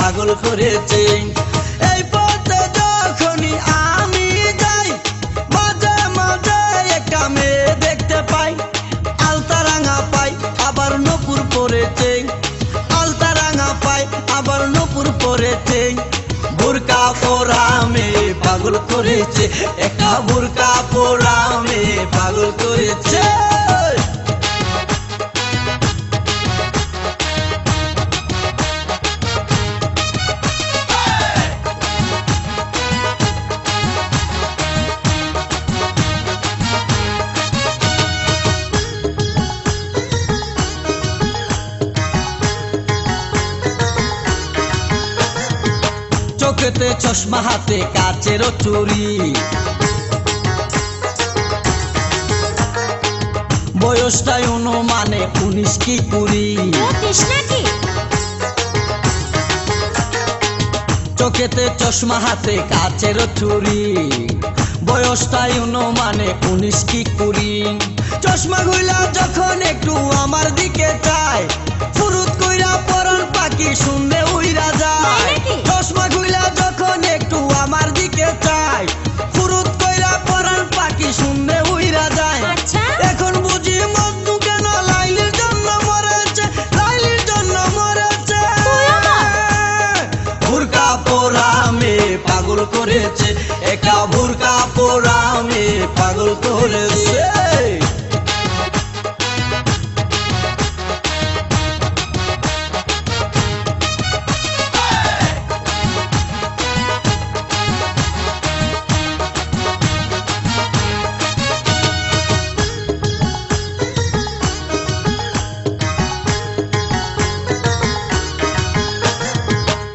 পাগল করেছে। এই পথে যখনই আমি যাই মাঝে মাঝে একটা মেয়ে দেখতে পাই, আলতা রাঙা পাই আবার নূপুর পরেছে, আলতা রাঙা পাই আবার নূপুর পরেছে। বুরকা পরা মেয়ে পাগল করেছে, একটা বুরকা পরা মেয়ে পাগল করেছে। চোখেতে চশমা হাতে কাচের চুরি, বয়সটাই অনুমানে 19 কি 20। চোখেতে চশমা হাতে কাচের চুরি, বয়সটাই অনুমানে 19 কি 20। চশমা গুলা যখন একটু আমার দিকে চায় ফুরুত কইরা পরান পাখি শুনলে উইরা যায়। চশমা গুলা যখন একটু আমার দিকে চায় ফুরুত কইরা পরান পাখি শুনলে উইরা যায়। এখন বুঝি মধু কেন লাইলির জন্য মরেছে, লাইলির জন্য মরেছে। বুরকা পরা মেয়ে পাগল করেছে, একটা বুরকা পরা মেয়ে পাগল করেছে।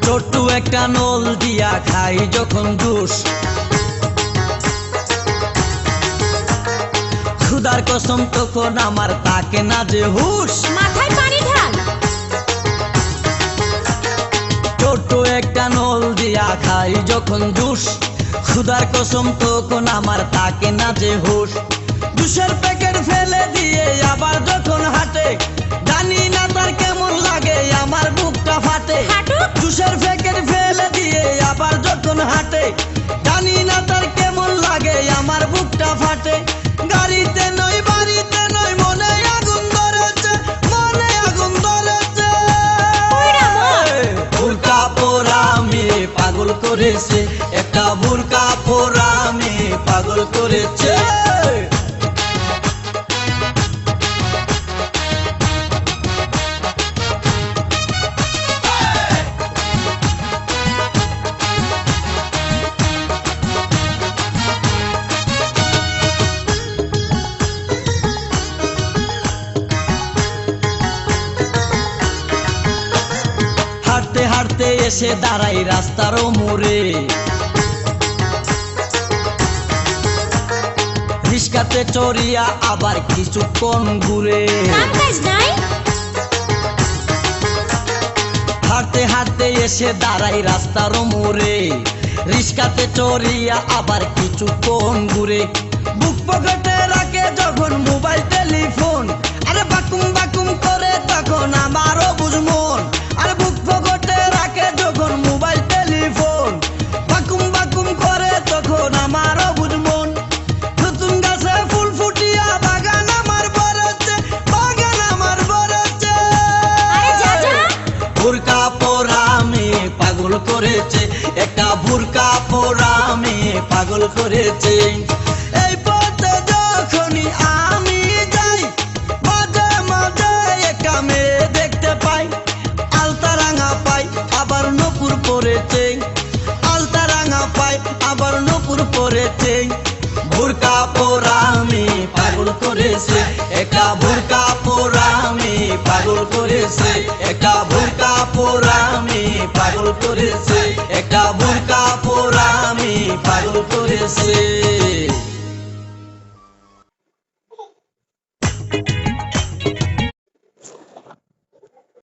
ছোট্ট একটা নল দিয়া খাই যখন জুস, খুদার কসম তখন আমার তাকে না যে হুশ। মাথায় পানি ঢাল। ছোট্ট একটা নল দিয়া খাই যখন জুস, খুদার কসম তখন আমার তাকে না যে হুশ। জুসের প্যাকেট ফেলে দিয়ে আবার যখন হাঁটে জানি না তার কেমন লাগে আমার বুকটা ফাটে। জুসের প্যাকেট ফেলে দিয়ে আবার যখন হাঁটে জানি না তার কেমন লাগে আমার বুকটা ফাটে। গাড়িতে নয় বাড়িতে নয় মনে আগুন ধরেছে, মনে আগুন ধরেছে। বুরকা পরা মেয়ে পাগল করেছে, একটা বুরকা পরা মেয়ে পাগল করেছে। হাঁটতে হাঁটতে এসে দাঁড়াই রাস্তার মোড়ে, রিস্কাতে চড়িয়া আবার কিছুক্ষণ ঘুরে। হাঁটতে হাঁটতে এসে দাঁড়াই রাস্তার মোড়ে, রিস্কাতে চড়িয়া আবার কিছুক্ষণ ঘুরে। বুক পকেটে রাখে যখন মোবাইল টেলিফোন, আরে বাকুম বাকুম করে তখন আমারও বুঝমন। আরে বুক পকেটে রাখে যখন মোবাইল টেলিফোন, বাকুম বাকুম করে তখন আমারও বুঝমন। নতুন গাছে ফুল ফুটিয়া বাগান আমার ভরেছে, বাগান আমার ভরেছে। বুরকা পরা মেয়ে পাগল করেছে, একটা বুরকা পরা মেয়ে পাগল করেছে। এই পথে যখনই আমি যাই মাঝে মাঝে একটা মেয়ে দেখতে পাই, আলতা রাঙা পাই আবার নূপুর পরেছে, আলতা রাঙা পাই আবার নূপুর পরেছে। বুরকা পরা মেয়ে পাগল করেছে, একটা বুরকা পরা মেয়ে পাগল করেছে, একটা বুরকা পরা মেয়ে পাগল করেছে, একটা বুরকা পরা মেয়ে পাগল করেছে।